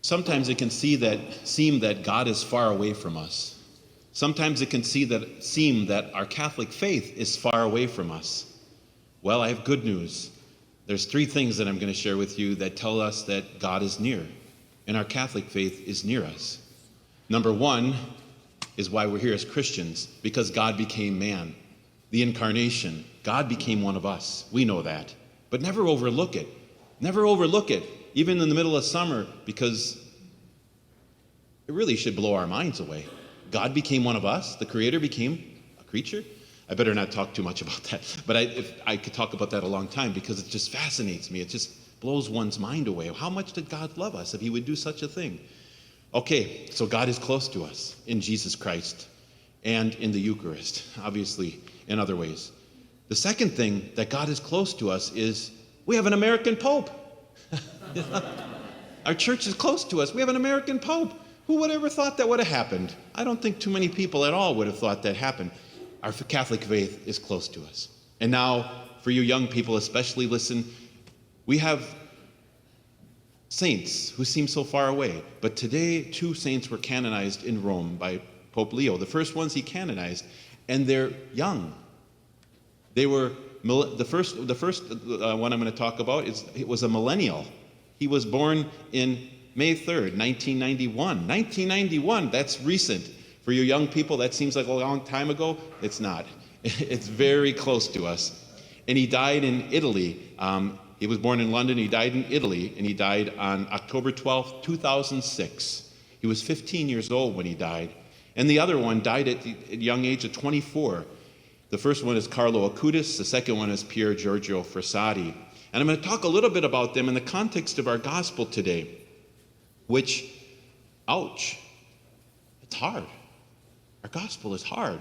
Sometimes it can seem that God is far away from us. Sometimes it can seem that our Catholic faith is far away from us. Well, I have good news. There's 3 things that I'm going to share with you that tell us that God is near, and our Catholic faith is near us. Number 1 is why we're here as Christians, because God became man. The incarnation, God became one of us. We know that. But never overlook it. Never overlook it, even in the middle of summer, because it really should blow our minds away. God became one of us. The Creator became a creature. I better not talk too much about that, but I could talk about that a long time because it just fascinates me. It just blows one's mind away. How much did God love us if he would do such a thing? Okay, so God is close to us in Jesus Christ and in the Eucharist, obviously in other ways. The second thing that God is close to us is we have an American Pope. Our church is close to us. We have an American Pope. Who would ever thought that would have happened? I don't think too many people at all would have thought that happened. Our Catholic faith is close to us. And now, for you young people especially, listen, we have saints who seem so far away. But today, 2 saints were canonized in Rome by Pope Leo. The first ones he canonized, and they're young. They were, the first one I'm going to talk about, it was a millennial. He was born in May 3rd, 1991. 1991, that's recent. For you young people, that seems like a long time ago. It's not. It's very close to us. And he died in Italy. He was born in London. He died in Italy, and he died on October 12th, 2006. He was 15 years old when he died. And the other one died at the young age of 24. The first one is Carlo Acutis. The second one is Pier Giorgio Frassati. And I'm going to talk a little bit about them in the context of our gospel today, which, ouch, it's hard. Our gospel is hard.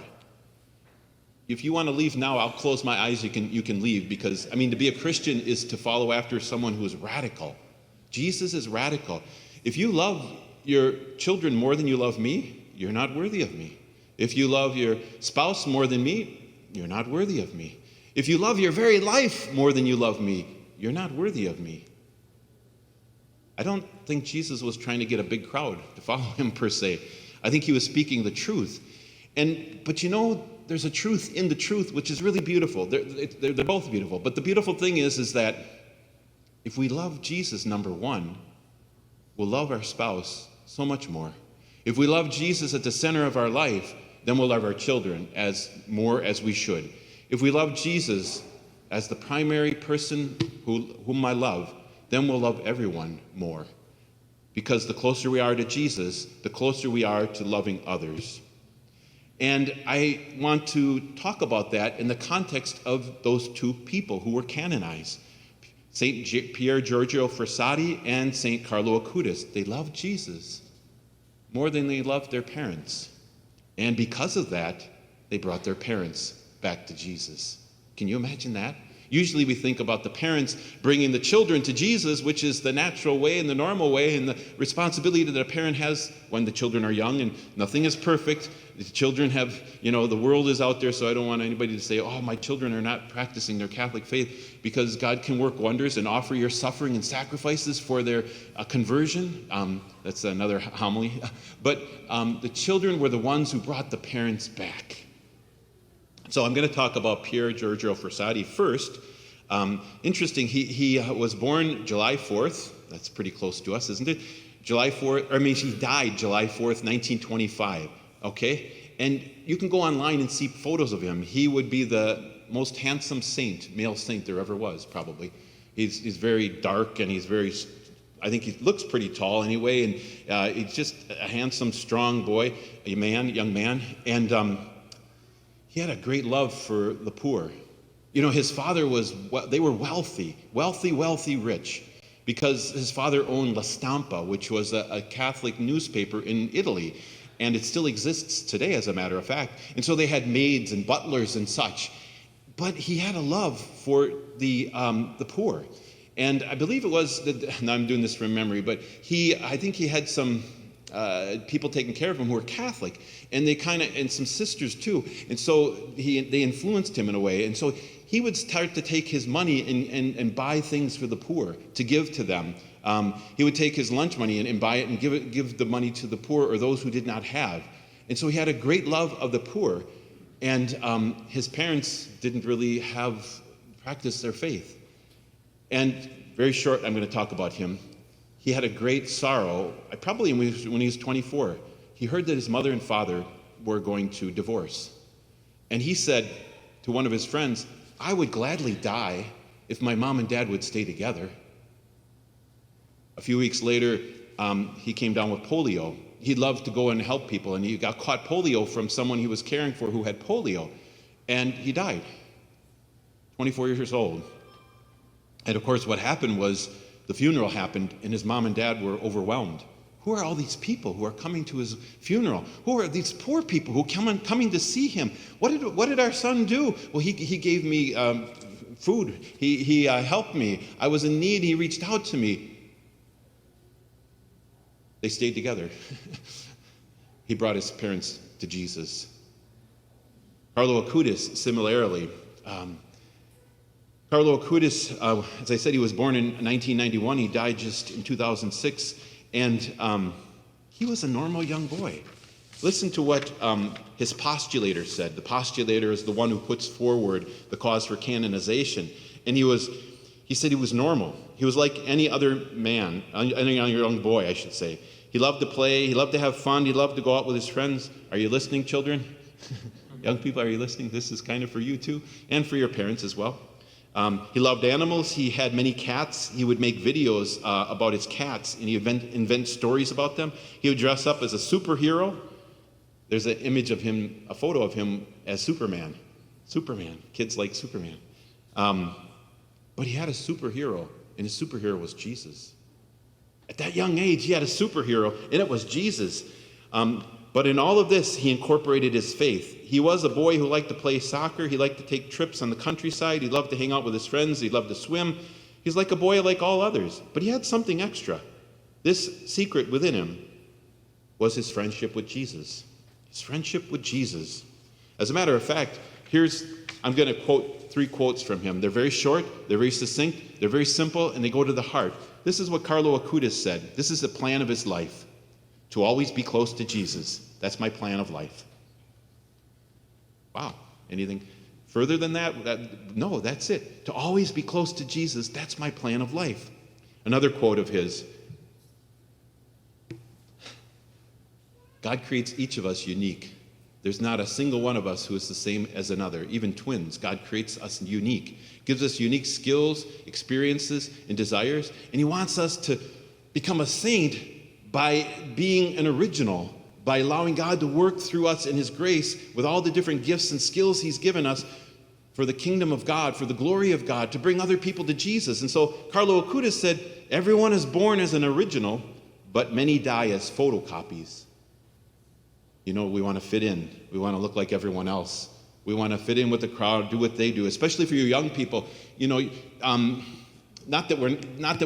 If you want to leave now, I'll close my eyes. You can leave, because, to be a Christian is to follow after someone who is radical. Jesus is radical. If you love your children more than you love me, you're not worthy of me. If you love your spouse more than me, you're not worthy of me. If you love your very life more than you love me, you're not worthy of me. I don't think Jesus was trying to get a big crowd to follow him per se. I think he was speaking the truth. But there's a truth in the truth which is really beautiful. They're both beautiful. But the beautiful thing is that if we love Jesus, number 1, we'll love our spouse so much more. If we love Jesus at the center of our life, then we'll love our children as more as we should. If we love Jesus as the primary person whom I love, then we'll love everyone more. Because the closer we are to Jesus, the closer we are to loving others. And I want to talk about that in the context of those 2 people who were canonized, St. Pier Giorgio Frassati and St. Carlo Acutis. They loved Jesus more than they loved their parents. And because of that, they brought their parents back to Jesus. Can you imagine that? Usually we think about the parents bringing the children to Jesus, which is the natural way and the normal way and the responsibility that a parent has when the children are young, and nothing is perfect. The children have, the world is out there, so I don't want anybody to say, oh, my children are not practicing their Catholic faith, because God can work wonders and offer your suffering and sacrifices for their conversion. That's another homily. But the children were the ones who brought the parents back. So I'm going to talk about Pier Giorgio Frassati first. Interesting, he was born July 4th. That's pretty close to us, isn't it? He died July 4th, 1925. Okay? And you can go online and see photos of him. He would be the most handsome male saint there ever was, probably. He's very dark, and I think he looks pretty tall anyway, and he's just a handsome, strong boy, young man. And he had a great love for the poor. His father they were wealthy, rich, because his father owned La Stampa, which was a Catholic newspaper in Italy, and it still exists today, as a matter of fact. And so they had maids and butlers and such. But he had a love for the poor. And I believe it was, now I'm doing this from memory, but I think he had some people taking care of him who were Catholic, and and some sisters too. And so they influenced him in a way. And so he would start to take his money and buy things for the poor to give to them. He would take his lunch money and buy it and give the money to the poor or those who did not have. And so he had a great love of the poor. And his parents didn't really practice their faith. And very short, I'm going to talk about him. He had a great sorrow, probably when he was 24. He heard that his mother and father were going to divorce. And he said to one of his friends, I would gladly die if my mom and dad would stay together. A few weeks later, he came down with polio. He loved to go and help people, and he got caught polio from someone he was caring for who had polio, and he died, 24 years old. And of course, what happened was the funeral happened, and his mom and dad were overwhelmed. Who are all these people who are coming to his funeral? Who are these poor people who coming to see him? What did our son do? Well, he gave me food. He helped me. I was in need. He reached out to me. They stayed together. He brought his parents to Jesus. Carlo Acutis, similarly. Carlo Acutis, as I said, he was born in 1991. He died just in 2006. And he was a normal young boy. Listen to what his postulator said. The postulator is the one who puts forward the cause for canonization. And he said he was normal. He was like any other man, any young boy, I should say. He loved to play. He loved to have fun. He loved to go out with his friends. Are you listening, children? Young people, are you listening? This is kind of for you too, and for your parents as well. He loved animals. He had many cats. He would make videos about his cats, and he would invent stories about them. He would dress up as a superhero. There's an image of him, a photo of him as Superman. Superman. Kids like Superman. But he had a superhero, and his superhero was Jesus. At that young age, he had a superhero, and it was Jesus. But in all of this, he incorporated his faith. He was a boy who liked to play soccer. He liked to take trips on the countryside. He loved to hang out with his friends. He loved to swim. He's like a boy like all others. But he had something extra. This secret within him was his friendship with Jesus. His friendship with Jesus. As a matter of fact, I'm going to quote 3 quotes from him. They're very short, they're very succinct, they're very simple, and they go to the heart. This is what Carlo Acutis said. This is the plan of his life. To always be close to Jesus. That's my plan of life. Wow. Anything further than that? No, that's it. To always be close to Jesus, that's my plan of life. Another quote of his. God creates each of us unique. There's not a single one of us who is the same as another. Even twins, God creates us unique. Gives us unique skills, experiences, and desires. And he wants us to become a saint by being an original, by allowing God to work through us in his grace with all the different gifts and skills he's given us for the kingdom of God, for the glory of God, to bring other people to Jesus. And so Carlo Acutis said, everyone is born as an original, but many die as photocopies. You know, we want to fit in. We want to look like everyone else. We want to fit in with the crowd, do what they do, especially for you young people. You know, not that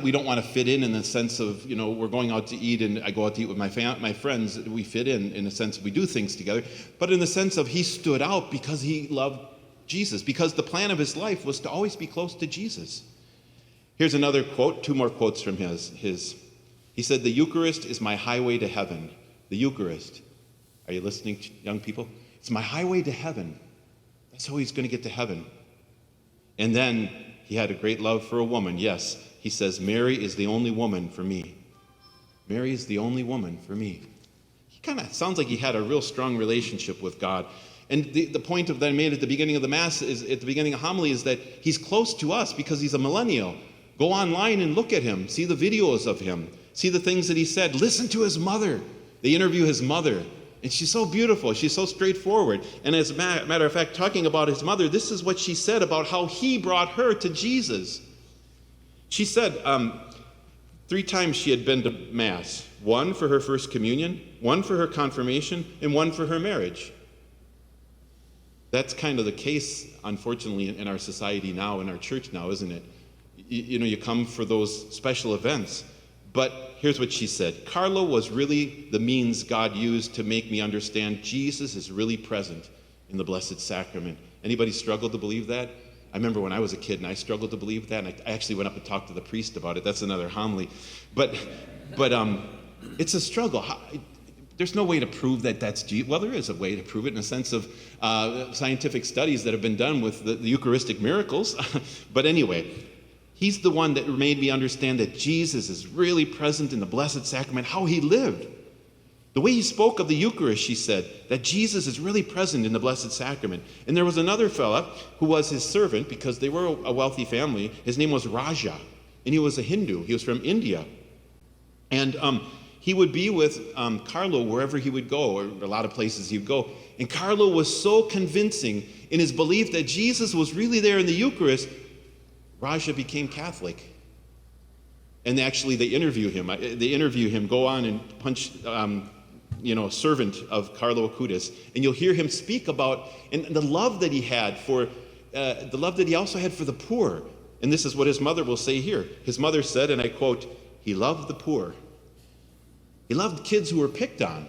we don't want to fit in the sense of, you know, we're going out to eat and I go out to eat with my friends. We fit in a sense we do things together. But in the sense of he stood out because he loved Jesus, because the plan of his life was to always be close to Jesus. Here's another quote, 2 more quotes from his. He said, the Eucharist is my highway to heaven. The Eucharist. Are you listening, young people? It's my highway to heaven. That's how he's going to get to heaven. And then he had a great love for a woman. Yes, he says, Mary is the only woman for me. Mary is the only woman for me. He kind of sounds like he had a real strong relationship with God. And the point that I made at the beginning of the Mass, is at the beginning of homily, is that he's close to us because he's a millennial. Go online and look at him. See the videos of him. See the things that he said. Listen to his mother. They interview his mother. And she's so beautiful. She's so straightforward. And as a matter of fact, talking about his mother, this is what she said about how he brought her to Jesus. She said 3 times she had been to Mass. 1 for her first communion, 1 for her confirmation, and 1 for her marriage. That's kind of the case, unfortunately, in our society now, in our church now, isn't it? You know, you come for those special events. But here's what she said. Carlo was really the means God used to make me understand Jesus is really present in the Blessed Sacrament. Anybody struggle to believe that? I remember when I was a kid and I struggled to believe that, and I actually went up and talked to the priest about it. That's another homily. But it's a struggle. There's no way to prove that that's Jesus. Well, there is a way to prove it in a sense of scientific studies that have been done with the Eucharistic miracles. But anyway, he's the one that made me understand that Jesus is really present in the Blessed Sacrament, how he lived. The way he spoke of the Eucharist, she said, that Jesus is really present in the Blessed Sacrament. And there was another fella who was his servant, because they were a wealthy family. His name was Raja, and he was a Hindu. He was from India. And he would be with Carlo wherever he would go, or a lot of places he would go. And Carlo was so convincing in his belief that Jesus was really there in the Eucharist, Raja became Catholic. And actually they interview him, go on and punch, servant of Carlo Acutis. And you'll hear him speak about, and the love that he had for, the love that he also had for the poor. And this is what his mother will say here. His mother said, and I quote, he loved the poor. He loved kids who were picked on.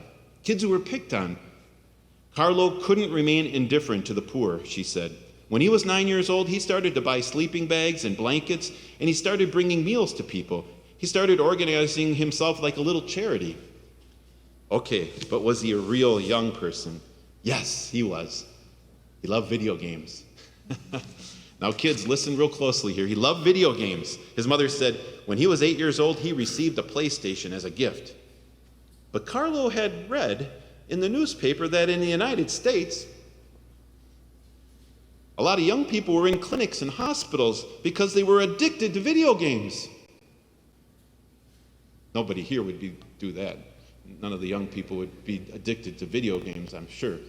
Carlo couldn't remain indifferent to the poor, she said. When he was 9 years old, he started to buy sleeping bags and blankets, and he started bringing meals to people. He started organizing himself like a little charity. Okay, but was he a real young person? Yes, he was. He loved video games. Now, kids, listen real closely here. He loved video games. His mother said when he was 8 years old, he received a PlayStation as a gift. But Carlo had read in the newspaper that in the United States, a lot of young people were in clinics and hospitals because they were addicted to video games. Nobody here would do that. None of the young people would be addicted to video games, I'm sure.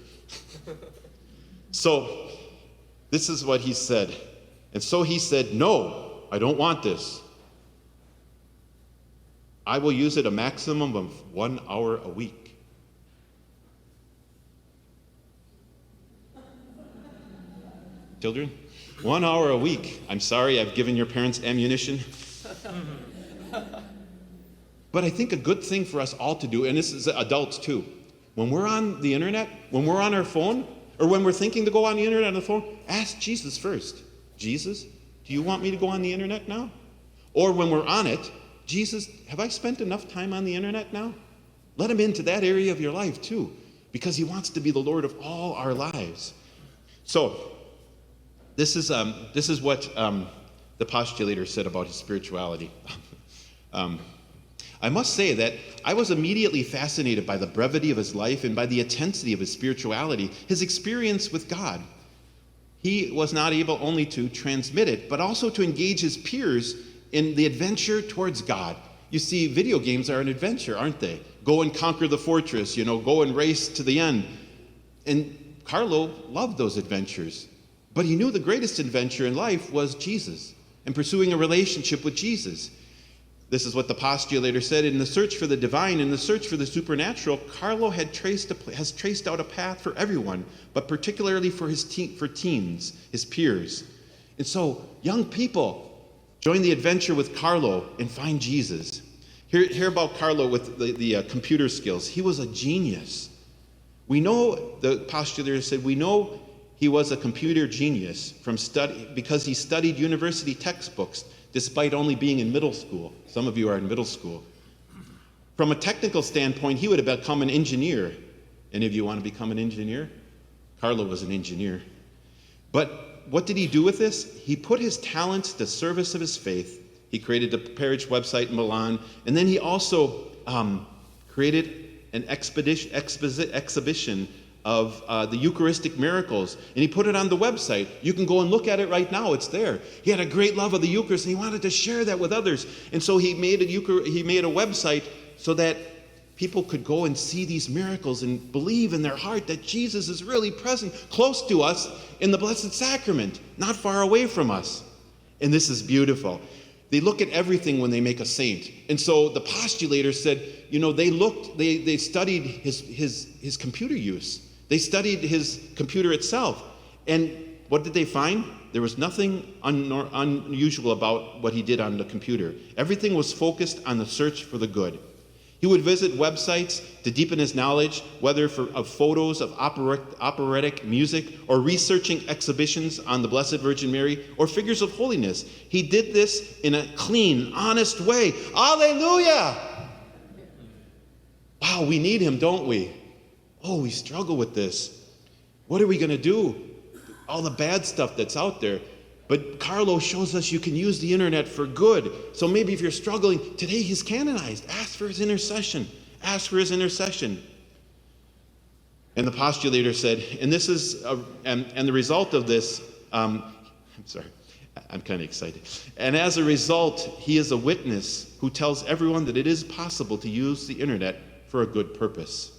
So, this is what he said. And so he said, no, I don't want this. I will use it a maximum of 1 hour a week. Children, 1 hour a week. I'm sorry, I've given your parents ammunition. But I think a good thing for us all to do, and this is adults too, when we're on the internet, when we're on our phone, or when we're thinking to go on the internet on the phone, ask Jesus first. Jesus, do you want me to go on the internet now? Or when we're on it, Jesus, have I spent enough time on the internet now? Let him into that area of your life too, because he wants to be the Lord of all our lives. So, this is what the postulator said about his spirituality. I must say that I was immediately fascinated by the brevity of his life and by the intensity of his spirituality, his experience with God. He was not able only to transmit it, but also to engage his peers in the adventure towards God. You see, video games are an adventure, aren't they? Go and conquer the fortress, go and race to the end. And Carlo loved those adventures. But he knew the greatest adventure in life was Jesus and pursuing a relationship with Jesus. This is what the postulator said. In the search for the divine, in the search for the supernatural, Carlo has traced out a path for everyone, but particularly for teens, his peers. And so, young people, join the adventure with Carlo and find Jesus. Hear about Carlo with the computer skills. He was a genius. We know, the postulator said, we know he was a computer genius because he studied university textbooks despite only being in middle school. Some of you are in middle school. From a technical standpoint, he would have become an engineer. Any of you want to become an engineer? Carlo was an engineer. But what did he do with this? He put his talents to service of his faith. He created the parish website in Milan, and then he also created an exhibition of the Eucharistic miracles, and he put it on the website. You can go and look at it right now. It's there. He had a great love of the Eucharist, and he wanted to share that with others. And so he made a website so that people could go and see these miracles and believe in their heart that Jesus is really present close to us in the Blessed Sacrament, not far away from us. And this is beautiful. They look at everything when they make a saint. And so the postulator said, they studied his computer use. They studied his computer itself. And what did they find? There was nothing unusual about what he did on the computer. Everything was focused on the search for the good. He would visit websites to deepen his knowledge, whether of photos of operatic music or researching exhibitions on the Blessed Virgin Mary or figures of holiness. He did this in a clean, honest way. Alleluia! Wow, we need him, don't we? Oh, we struggle with this. What are we going to do? All the bad stuff that's out there. But Carlo shows us you can use the internet for good. So maybe if you're struggling, today he's canonized. Ask for his intercession. Ask for his intercession. And the postulator said, and this is, and the result of this, I'm sorry, I'm kind of excited. And as a result, he is a witness who tells everyone that it is possible to use the internet for a good purpose.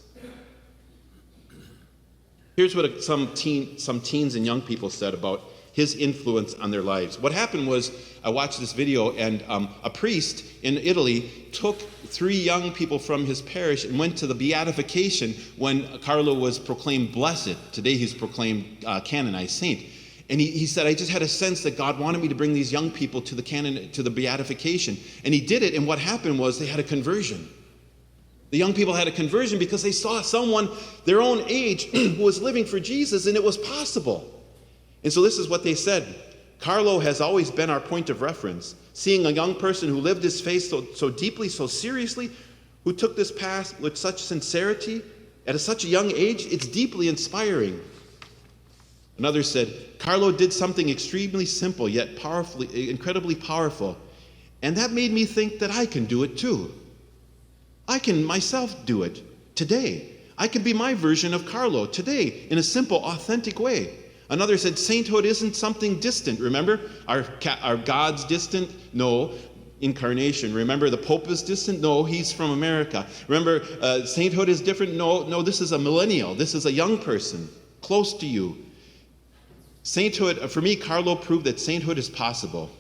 Here's what some teens and young people said about his influence on their lives. What happened was, I watched this video, and a priest in Italy took 3 young people from his parish and went to the beatification when Carlo was proclaimed blessed. Today he's proclaimed canonized saint. And he said, I just had a sense that God wanted me to bring these young people to the beatification. And he did it, and what happened was they had a conversion. The young people had a conversion because they saw someone their own age who was living for Jesus, and it was possible. And so this is what they said. Carlo has always been our point of reference. Seeing a young person who lived his faith so deeply, so seriously, who took this path with such sincerity at such a young age, it's deeply inspiring. Another said, Carlo did something extremely simple yet incredibly powerful. And that made me think that I can do it too. I can myself do it today. I can be my version of Carlo today in a simple, authentic way. Another said, sainthood isn't something distant. Remember, are God's distant? No. Incarnation. Remember, the Pope is distant? No, he's from America. Remember, sainthood is different? No, this is a millennial. This is a young person, close to you. Sainthood, for me, Carlo proved that sainthood is possible.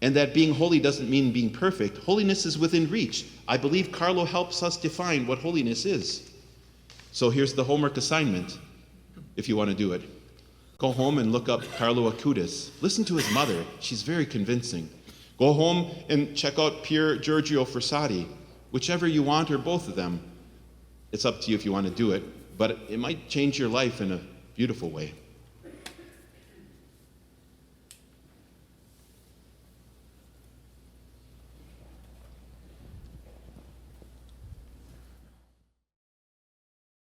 And that being holy doesn't mean being perfect. Holiness is within reach. I believe Carlo helps us define what holiness is. So here's the homework assignment, if you want to do it. Go home and look up Carlo Acutis. Listen to his mother. She's very convincing. Go home and check out Pier Giorgio Frassati. Whichever you want, or both of them. It's up to you if you want to do it, but it might change your life in a beautiful way.